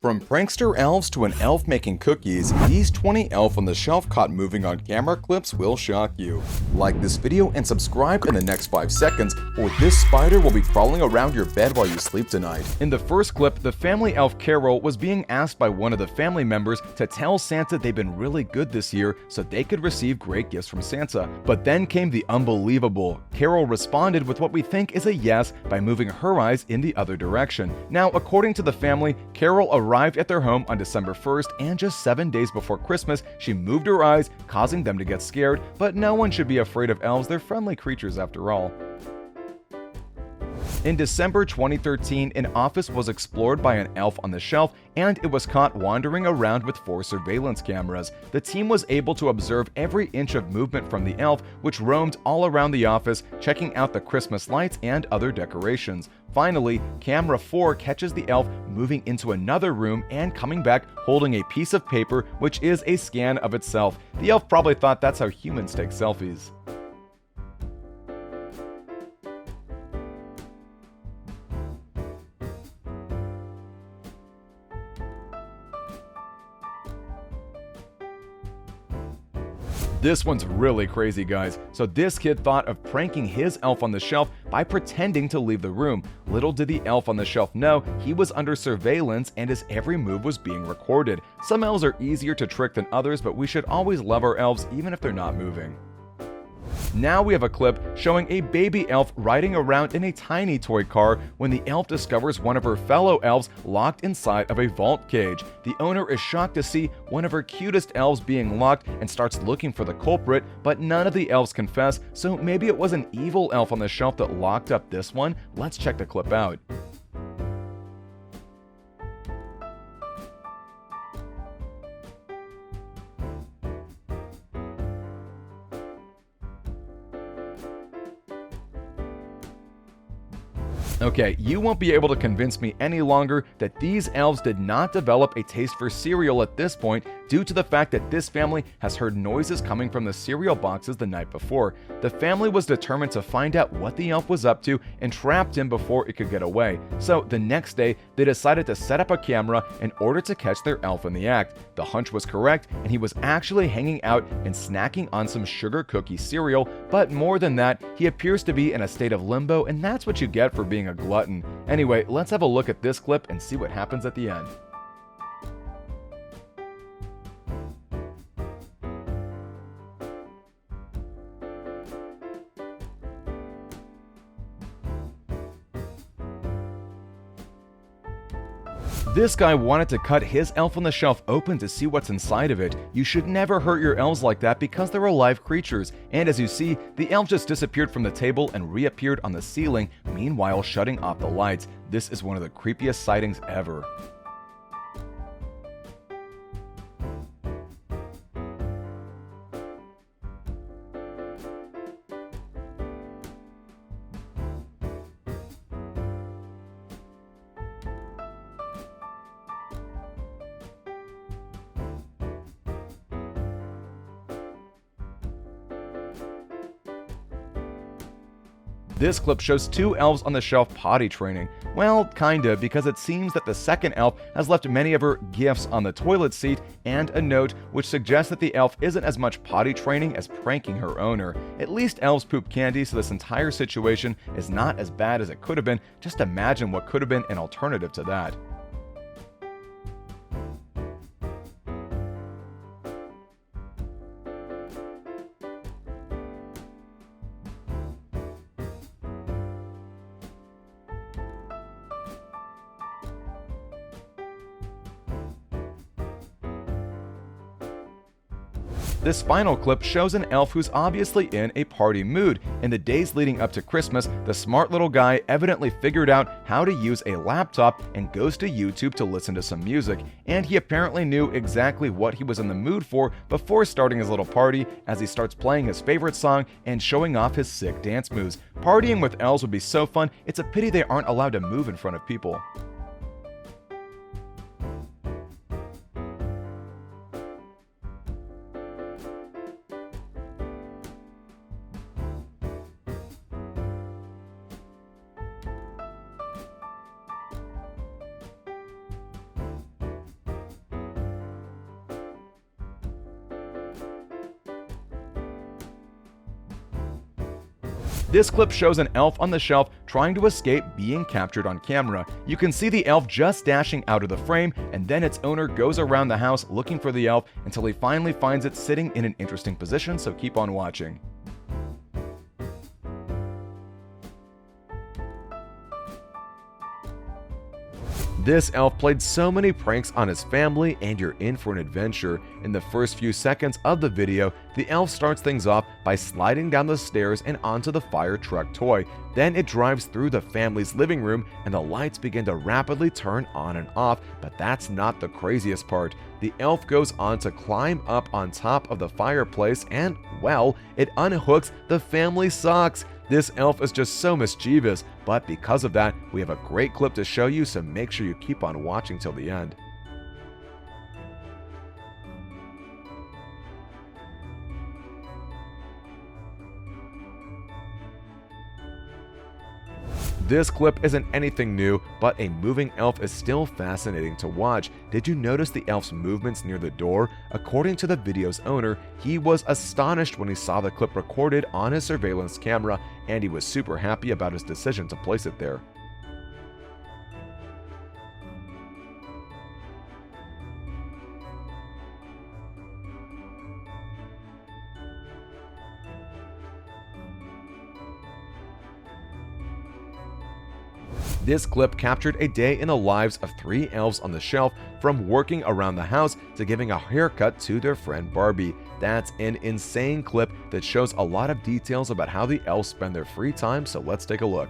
From prankster elves to an elf making cookies, these 20 elf on the shelf caught moving on camera clips will shock you. Like this video and subscribe in the next 5 seconds, or this spider will be crawling around your bed while you sleep tonight. In the first clip, the family elf Carol was being asked by one of the family members to tell Santa they've been really good this year so they could receive great gifts from Santa. But then came the unbelievable. Carol responded with what we think is a yes by moving her eyes in the other direction. Now, according to the family, Carol arrived at their home on December 1st, and just 7 days before Christmas, she moved her eyes, causing them to get scared, but no one should be afraid of elves, they're friendly creatures after all. In December 2013, an office was explored by an elf on the shelf, and it was caught wandering around with 4 surveillance cameras. The team was able to observe every inch of movement from the elf, which roamed all around the office, checking out the Christmas lights and other decorations. Finally, camera 4 catches the elf moving into another room and coming back holding a piece of paper, which is a scan of itself. The elf probably thought that's how humans take selfies. This one's really crazy, guys. So this kid thought of pranking his elf on the shelf by pretending to leave the room. Little did the elf on the shelf know he was under surveillance and his every move was being recorded. Some elves are easier to trick than others, but we should always love our elves even if they're not moving. Now we have a clip showing a baby elf riding around in a tiny toy car when the elf discovers one of her fellow elves locked inside of a vault cage. The owner is shocked to see one of her cutest elves being locked and starts looking for the culprit, but none of the elves confess, so maybe it was an evil elf on the shelf that locked up this one. Let's check the clip out. Okay, you won't be able to convince me any longer that these elves did not develop a taste for cereal at this point due to the fact that this family has heard noises coming from the cereal boxes the night before. The family was determined to find out what the elf was up to and trapped him before it could get away. So the next day, they decided to set up a camera in order to catch their elf in the act. The hunch was correct, and he was actually hanging out and snacking on some sugar cookie cereal, but more than that, he appears to be in a state of limbo, and that's what you get for being a glutton. Anyway, let's have a look at this clip and see what happens at the end. This guy wanted to cut his elf on the shelf open to see what's inside of it. You should never hurt your elves like that because they're alive creatures. And as you see, the elf just disappeared from the table and reappeared on the ceiling, meanwhile shutting off the lights. This is one of the creepiest sightings ever. This clip shows 2 elves on the shelf potty training. Well, kinda, because it seems that the second elf has left many of her gifts on the toilet seat and a note which suggests that the elf isn't as much potty training as pranking her owner. At least elves poop candy, so this entire situation is not as bad as it could have been. Just imagine what could have been an alternative to that. This final clip shows an elf who's obviously in a party mood. In the days leading up to Christmas, the smart little guy evidently figured out how to use a laptop and goes to YouTube to listen to some music. And he apparently knew exactly what he was in the mood for before starting his little party, as he starts playing his favorite song and showing off his sick dance moves. Partying with elves would be so fun, it's a pity they aren't allowed to move in front of people. This clip shows an elf on the shelf trying to escape being captured on camera. You can see the elf just dashing out of the frame, and then its owner goes around the house looking for the elf until he finally finds it sitting in an interesting position, so keep on watching. This elf played so many pranks on his family, and you're in for an adventure. In the first few seconds of the video, the elf starts things off by sliding down the stairs and onto the fire truck toy. Then it drives through the family's living room and the lights begin to rapidly turn on and off, but that's not the craziest part. The elf goes on to climb up on top of the fireplace and, well, it unhooks the family socks. This elf is just so mischievous, but because of that, we have a great clip to show you, so make sure you keep on watching till the end. This clip isn't anything new, but a moving elf is still fascinating to watch. Did you notice the elf's movements near the door? According to the video's owner, he was astonished when he saw the clip recorded on his surveillance camera, and he was super happy about his decision to place it there. This clip captured a day in the lives of 3 elves on the shelf, from working around the house to giving a haircut to their friend Barbie. That's an insane clip that shows a lot of details about how the elves spend their free time, so let's take a look.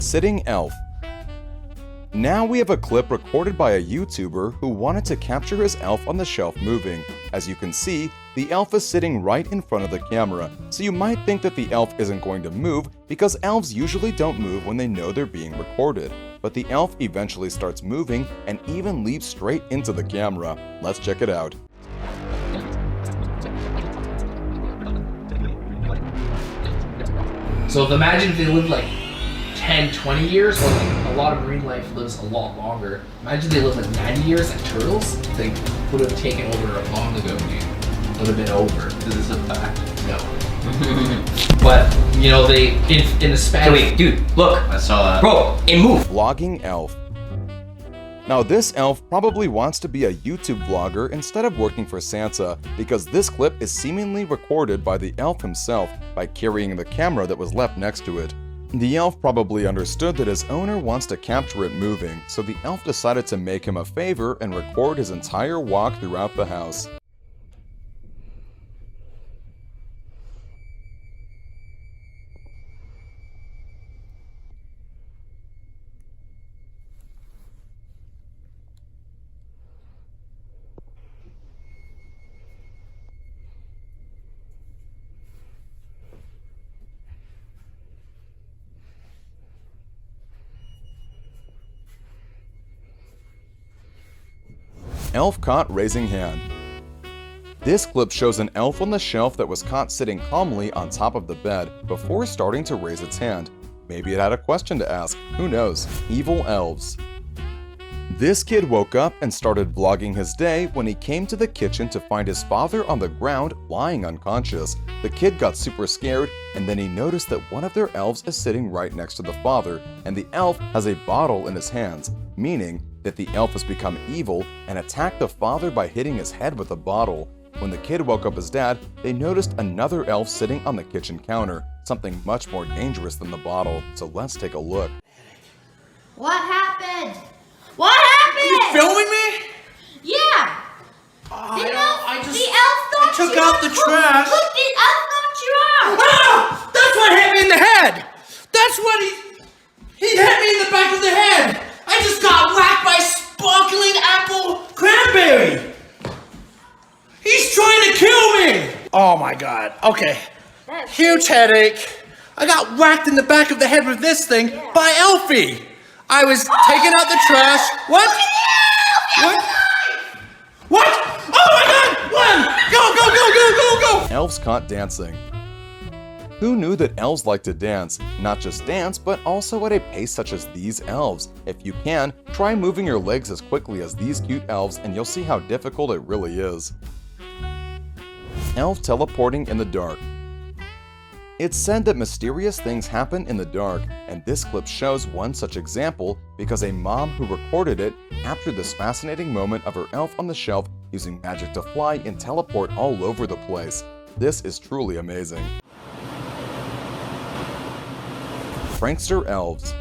Sitting elf. Now we have a clip recorded by a YouTuber who wanted to capture his elf on the shelf moving. As you can see, the elf is sitting right in front of the camera, so you might think that the elf isn't going to move because elves usually don't move when they know they're being recorded. But the elf eventually starts moving and even leaps straight into the camera. Let's check it out. So imagine if they lived like 10, 20 years, or like a lot of marine life lives a lot longer. Imagine they lived like 90 years like turtles. They would have taken over long ago, dude. Would have been over. Is this a fact? No. But, you know, they, in the span. Wait, dude, look. I saw that. Bro, it moved. Vlogging elf. Now this elf probably wants to be a YouTube vlogger instead of working for Santa, because this clip is seemingly recorded by the elf himself by carrying the camera that was left next to it. The elf probably understood that his owner wants to capture it moving, so the elf decided to make him a favor and record his entire walk throughout the house. Elf caught raising hand. This clip shows an elf on the shelf that was caught sitting calmly on top of the bed before starting to raise its hand. Maybe it had a question to ask, who knows? Evil elves. This kid woke up and started vlogging his day when he came to the kitchen to find his father on the ground lying unconscious. The kid got super scared, and then he noticed that one of their elves is sitting right next to the father, and the elf has a bottle in his hands, meaning that the elf has become evil and attacked the father by hitting his head with a bottle. When the kid woke up his dad, they noticed another elf sitting on the kitchen counter, something much more dangerous than the bottle, so let's take a look. What happened? What happened? Are you filming me? Yeah. The elf I took out the trash. Look, the elf knocked you out. Ah! That's what hit me in the head. That's what he hit me in the back of the head. I just got whacked by sparkling apple cranberry. He's trying to kill me. Oh my god. Okay. Huge headache. I got whacked in the back of the head with this thing by Elfie. I was taking out the trash. What? What? What? Oh my god! Run! Go, go, go, go, go, go! Elves caught dancing. Who knew that elves like to dance? Not just dance, but also at a pace such as these elves. If you can, try moving your legs as quickly as these cute elves and you'll see how difficult it really is. Elf teleporting in the dark. It's said that mysterious things happen in the dark, and this clip shows one such example because a mom who recorded it captured this fascinating moment of her elf on the shelf using magic to fly and teleport all over the place. This is truly amazing. Prankster Elves.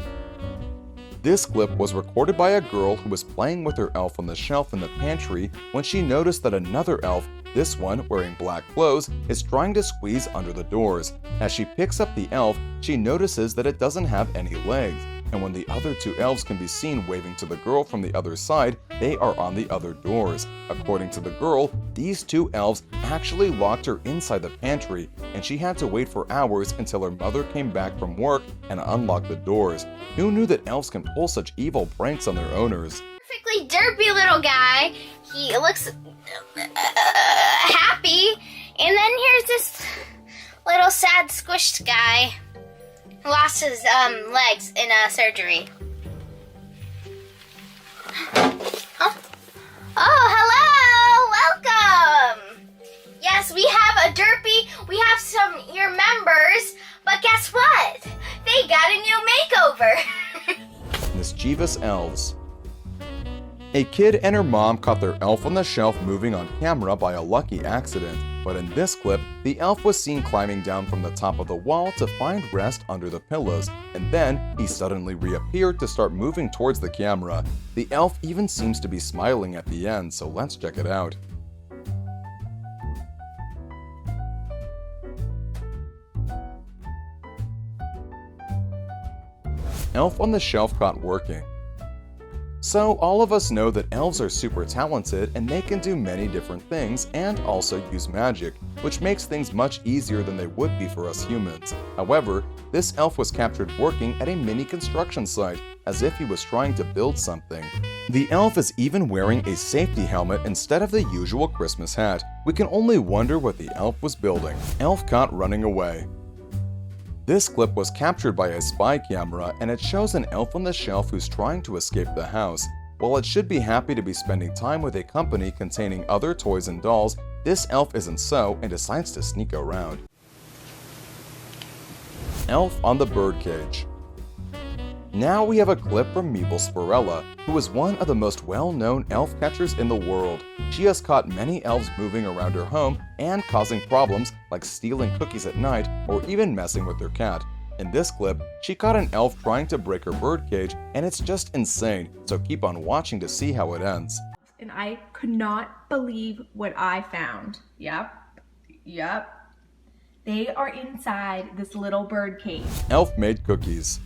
This clip was recorded by a girl who was playing with her elf on the shelf in the pantry when she noticed that another elf, this one wearing black clothes, is trying to squeeze under the doors. As she picks up the elf, she notices that it doesn't have any legs, and when the other two elves can be seen waving to the girl from the other side, they are on the other doors. According to the girl, these two elves actually locked her inside the pantry, and she had to wait for hours until her mother came back from work and unlocked the doors. Who knew that elves can pull such evil pranks on their owners? Perfectly derpy little guy. He looks happy. And then here's this little sad squished guy who lost his legs in surgery. Oh, hello! Welcome! Yes, we have a derpy, we have your members, but guess what? They got a new makeover! Mischievous Elves. A kid and her mom caught their elf on the shelf moving on camera by a lucky accident, but in this clip, the elf was seen climbing down from the top of the wall to find rest under the pillows, and then he suddenly reappeared to start moving towards the camera. The elf even seems to be smiling at the end, so let's check it out. Elf on the shelf caught working. So all of us know that elves are super talented and they can do many different things and also use magic, which makes things much easier than they would be for us humans. However, this elf was captured working at a mini construction site, as if he was trying to build something. The elf is even wearing a safety helmet instead of the usual Christmas hat. We can only wonder what the elf was building. Elf caught running away. This clip was captured by a spy camera, and it shows an elf on the shelf who's trying to escape the house. While it should be happy to be spending time with a company containing other toys and dolls, this elf isn't so and decides to sneak around. Elf on the birdcage. Now we have a clip from Spirella, who is one of the most well-known elf catchers in the world. She has caught many elves moving around her home and causing problems like stealing cookies at night or even messing with their cat. In this clip, she caught an elf trying to break her birdcage, and it's just insane, so keep on watching to see how it ends. And I could not believe what I found. Yep. They are inside this little bird cage. Elf made cookies.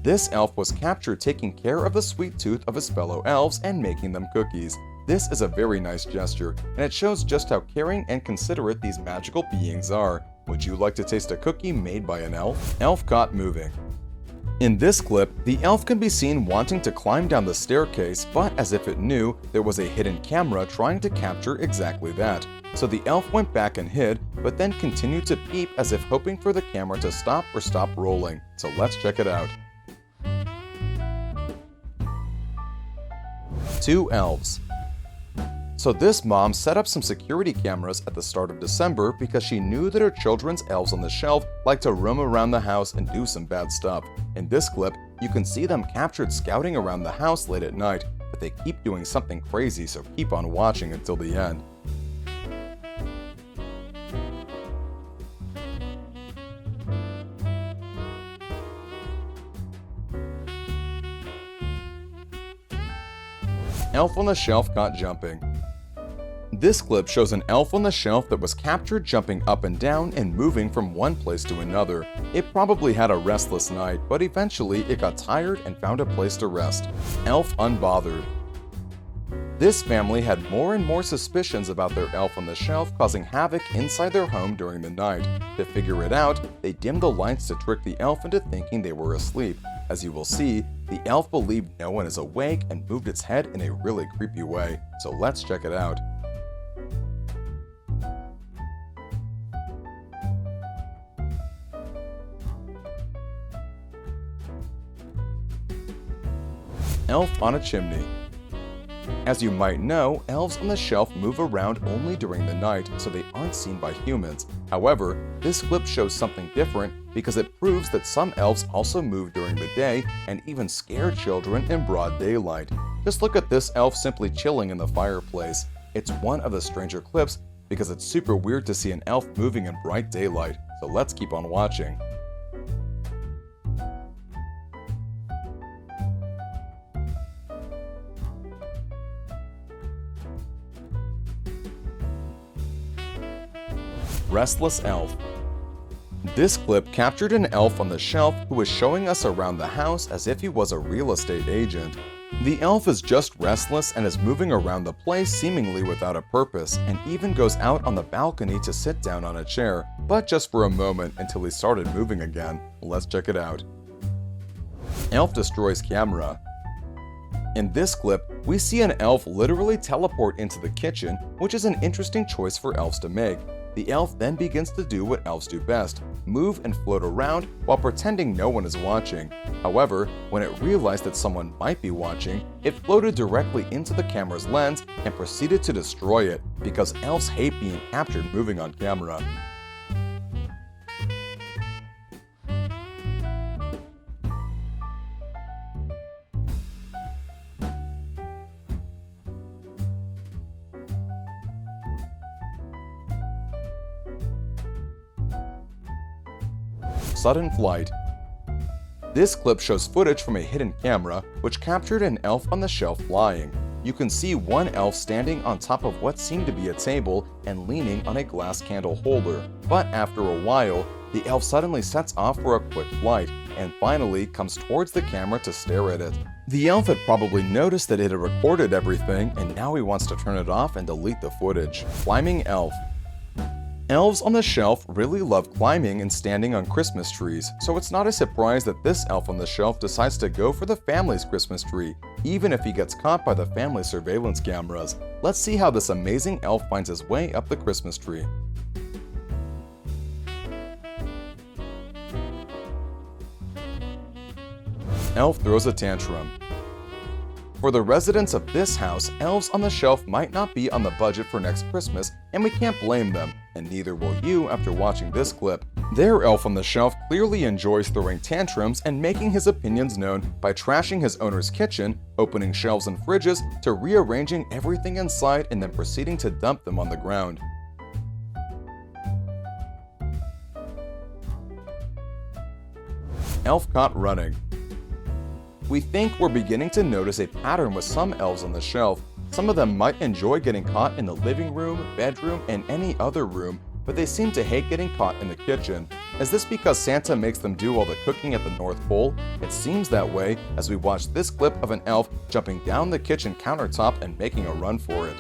This elf was captured taking care of the sweet tooth of his fellow elves and making them cookies. This is a very nice gesture, and it shows just how caring and considerate these magical beings are. Would you like to taste a cookie made by an elf? Elf caught moving. In this clip, the elf can be seen wanting to climb down the staircase, but as if it knew, there was a hidden camera trying to capture exactly that. So the elf went back and hid, but then continued to peep as if hoping for the camera to stop or stop rolling. So let's check it out. Two elves. So this mom set up some security cameras at the start of December because she knew that her children's elves on the shelf like to roam around the house and do some bad stuff. In this clip, you can see them captured scouting around the house late at night, but they keep doing something crazy, so keep on watching until the end. Elf on the shelf caught jumping. This clip shows an elf on the shelf that was captured jumping up and down and moving from one place to another. It probably had a restless night, but eventually it got tired and found a place to rest. Elf unbothered. This family had more and more suspicions about their elf on the shelf causing havoc inside their home during the night. To figure it out, they dimmed the lights to trick the elf into thinking they were asleep. As you will see, the elf believed no one is awake and moved its head in a really creepy way. So let's check it out. Elf on a chimney. As you might know, elves on the shelf move around only during the night, so they aren't seen by humans. However, this clip shows something different because it proves that some elves also move during the day and even scare children in broad daylight. Just look at this elf simply chilling in the fireplace. It's one of the stranger clips because it's super weird to see an elf moving in bright daylight, so let's keep on watching. Restless Elf. This clip captured an elf on the shelf who was showing us around the house as if he was a real estate agent. The elf is just restless and is moving around the place seemingly without a purpose, and even goes out on the balcony to sit down on a chair, but just for a moment until he started moving again. Let's check it out. Elf destroys camera. In this clip, we see an elf literally teleport into the kitchen, which is an interesting choice for elves to make. The elf then begins to do what elves do best, move and float around while pretending no one is watching. However, when it realized that someone might be watching, it floated directly into the camera's lens and proceeded to destroy it because elves hate being captured moving on camera. Sudden flight. This clip shows footage from a hidden camera, which captured an elf on the shelf flying. You can see one elf standing on top of what seemed to be a table and leaning on a glass candle holder. But after a while, the elf suddenly sets off for a quick flight, and finally comes towards the camera to stare at it. The elf had probably noticed that it had recorded everything, and now he wants to turn it off and delete the footage. Climbing elf. Elves on the shelf really love climbing and standing on Christmas trees, so it's not a surprise that this elf on the shelf decides to go for the family's Christmas tree, even if he gets caught by the family surveillance cameras. Let's see how this amazing elf finds his way up the Christmas tree. Elf throws a tantrum. For the residents of this house, elves on the shelf might not be on the budget for next Christmas, and we can't blame them, and neither will you after watching this clip. Their elf on the shelf clearly enjoys throwing tantrums and making his opinions known by trashing his owner's kitchen, opening shelves and fridges, to rearranging everything inside and then proceeding to dump them on the ground. Elf caught running. We think we're beginning to notice a pattern with some elves on the shelf. Some of them might enjoy getting caught in the living room, bedroom, and any other room, but they seem to hate getting caught in the kitchen. Is this because Santa makes them do all the cooking at the North Pole? It seems that way as we watch this clip of an elf jumping down the kitchen countertop and making a run for it.